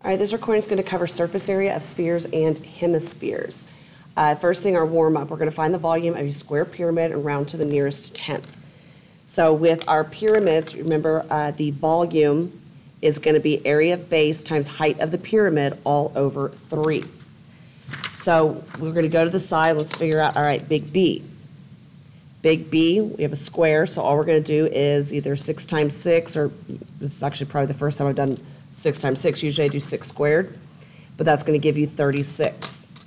All right, this recording is going to cover surface area of spheres and hemispheres. First thing, our warm-up, we're going to find the volume of a square pyramid and round to the nearest tenth. So with our pyramids, remember the volume is going to be area of base times height of the pyramid all over 3. So we're going to go to the side. Let's figure out, all right, big B. Big B, we have a square, so all we're going to do is either 6 times 6, or this is actually probably the first time I've done 6 times 6. Usually I do 6 squared, but that's going to give you 36.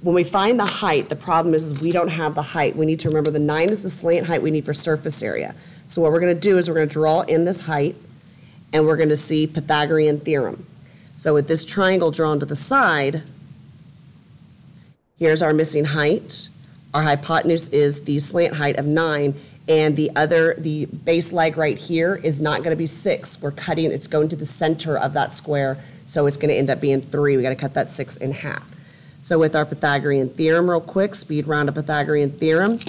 When we find the height, the problem is we don't have the height. We need to remember the 9 is the slant height we need for surface area. So what we're going to do is we're going to draw in this height, and we're going to see Pythagorean theorem. So with this triangle drawn to the side, here's our missing height. Our hypotenuse is the slant height of 9, and the base leg right here is not going to be 6. We're cutting, it's going to the center of that square, so it's going to end up being 3. We got to cut that 6 in half. So with our Pythagorean theorem, real quick, speed round of Pythagorean theorem,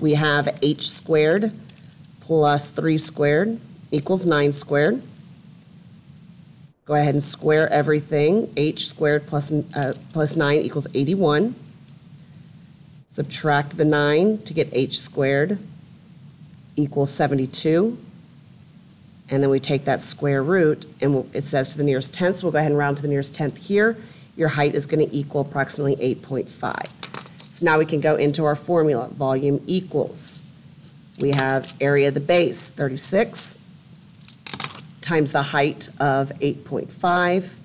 we have h squared plus 3 squared equals 9 squared. Go ahead and square everything. H squared plus 9 equals 81. Subtract the 9 to get h squared equals 72. And then we take that square root, and it says to the nearest tenth, so we'll go ahead and round to the nearest tenth here. Your height is going to equal approximately 8.5. So now we can go into our formula. Volume equals, we have area of the base, 36, times the height of 8.5,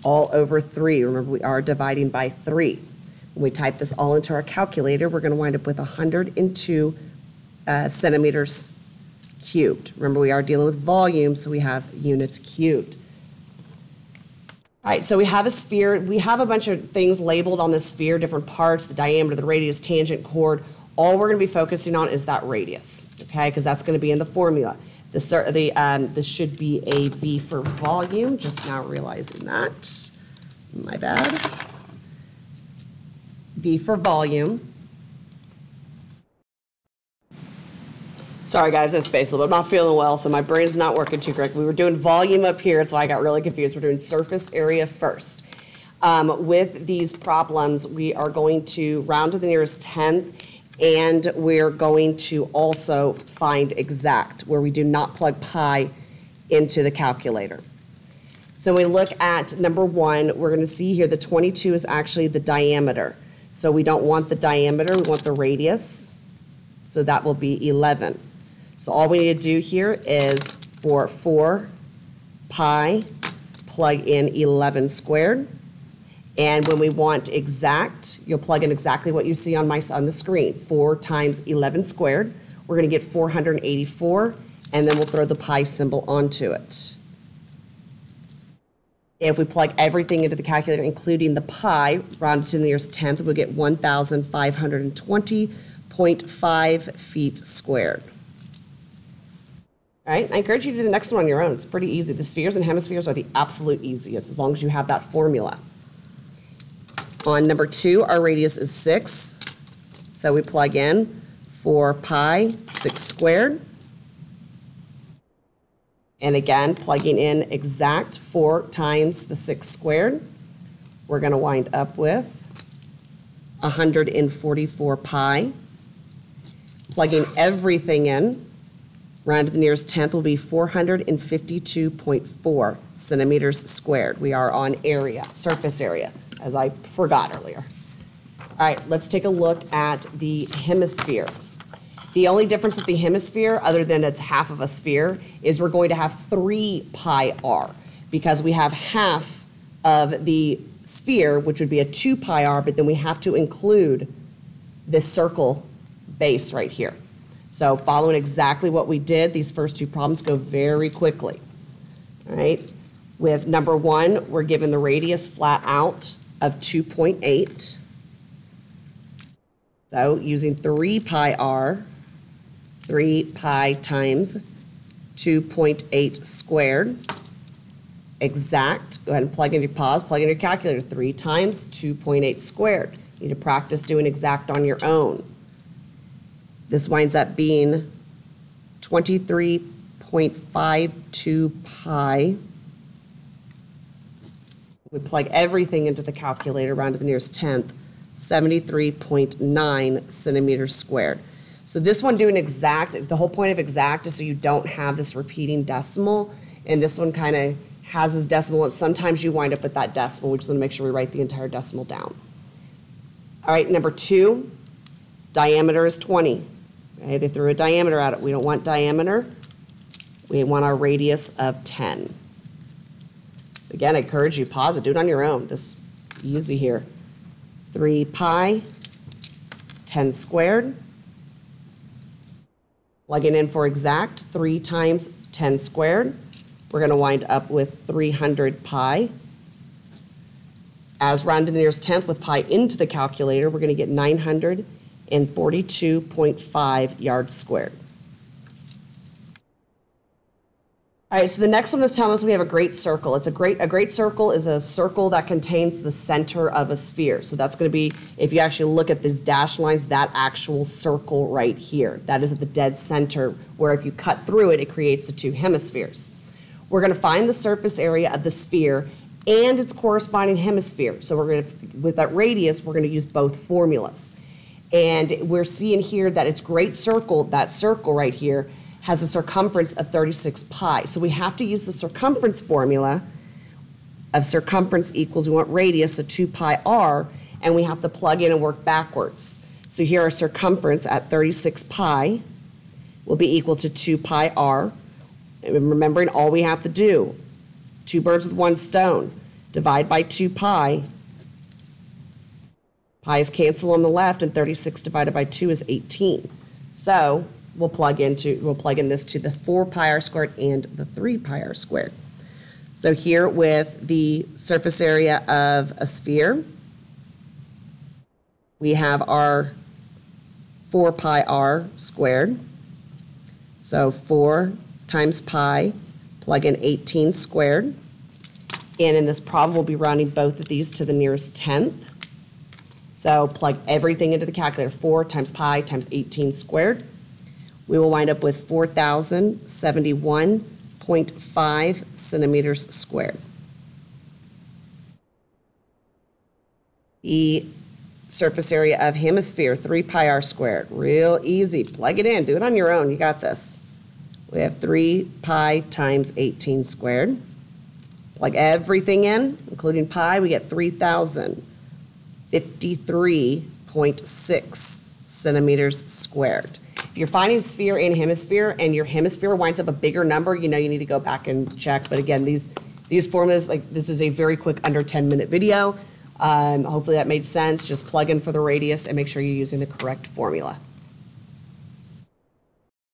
all over 3. Remember, we are dividing by 3. When we type this all into our calculator, we're going to wind up with 102 centimeters cubed. Remember, we are dealing with volume, so we have units cubed. All right, so we have a sphere. We have a bunch of things labeled on this sphere, different parts, the diameter, the radius, tangent, chord. All we're going to be focusing on is that radius, okay, because that's going to be in the formula. This should be a V for volume, just now realizing that. My bad. V for volume. Sorry guys, I spaced a little bit. I'm not feeling well, so my brain's not working too correct. We were doing volume up here, so I got really confused. We're doing surface area first. With these problems, we are going to round to the nearest tenth, and we're going to also find exact, where we do not plug pi into the calculator. So we look at number 1, we're going to see here the 22 is actually the diameter. So we don't want the diameter, we want the radius. So that will be 11. So all we need to do here is for 4 pi, plug in 11 squared. And when we want exact, you'll plug in exactly what you see on the screen. 4 times 11 squared. We're going to get 484, and then we'll throw the pi symbol onto it. If we plug everything into the calculator, including the pi, rounded to the nearest tenth, we'll get 1,520.5 feet squared. All right, I encourage you to do the next one on your own. It's pretty easy. The spheres and hemispheres are the absolute easiest, as long as you have that formula. On number 2, our radius is 6. So we plug in 4 pi, 6 squared. And again, plugging in exact 4 times the 6 squared, we're going to wind up with 144 pi. Plugging everything in, round to the nearest tenth will be 452.4 centimeters squared. We are on area, surface area, as I forgot earlier. All right, let's take a look at the hemisphere. The only difference with the hemisphere, other than it's half of a sphere, is we're going to have 3 pi r, because we have half of the sphere, which would be a 2 pi r, but then we have to include this circle base right here. So following exactly what we did, these first 2 problems go very quickly. All right, with number 1, we're given the radius flat out of 2.8. So using 3 pi r, 3 pi times 2.8 squared, exact. Go ahead and plug in your pause, plug in your calculator. 3 times 2.8 squared. You need to practice doing exact on your own. This winds up being 23.52 pi We plug everything into the calculator, round to the nearest tenth, 73.9 centimeters squared. So this one doing exact, the whole point of exact is so you don't have this repeating decimal, and this one kind of has this decimal, and sometimes you wind up with that decimal. We just want to make sure we write the entire decimal down. All right, number 2, diameter is 20. Okay, they threw a diameter at it. We don't want diameter. We want our radius of 10. So again, I encourage you, pause it, do it on your own. This is easy here. 3 pi, 10 squared. Plugging in for exact, 3 times 10 squared. We're going to wind up with 300 pi. As rounded to the nearest tenth with pi into the calculator, we're going to get 942.5 yards squared. All right, so the next one is telling us we have a great circle. A great circle is a circle that contains the center of a sphere. So that's going to be, if you actually look at these dashed lines, that actual circle right here. That is at the dead center, where if you cut through it, it creates the 2 hemispheres. We're going to find the surface area of the sphere and its corresponding hemisphere. So we're going to, with that radius, we're going to use both formulas. And we're seeing here that its great circle, that circle right here, has a circumference of 36 pi. So we have to use the circumference formula of circumference equals, we want radius, so 2 pi r, and we have to plug in and work backwards. So here our circumference at 36 pi will be equal to 2 pi r. And remembering all we have to do, 2 birds with 1 stone, divide by 2 pi. Pi's cancel on the left, and 36 divided by 2 is 18. So we'll plug in this to the 4 pi r squared and the 3 pi r squared. So here with the surface area of a sphere, we have our 4 pi r squared. So 4 times pi, plug in 18 squared. And in this problem, we'll be rounding both of these to the nearest tenth. So plug everything into the calculator, 4 times pi times 18 squared. We will wind up with 4,071.5 centimeters squared. The surface area of hemisphere, 3 pi r squared. Real easy. Plug it in. Do it on your own. You got this. We have 3 pi times 18 squared. Plug everything in, including pi. We get 3,053.6 centimeters squared. If you're finding sphere and hemisphere, and your hemisphere winds up a bigger number, you know you need to go back and check. But again, these formulas, like this is a very quick under 10-minute video. Hopefully that made sense. Just plug in for the radius and make sure you're using the correct formula.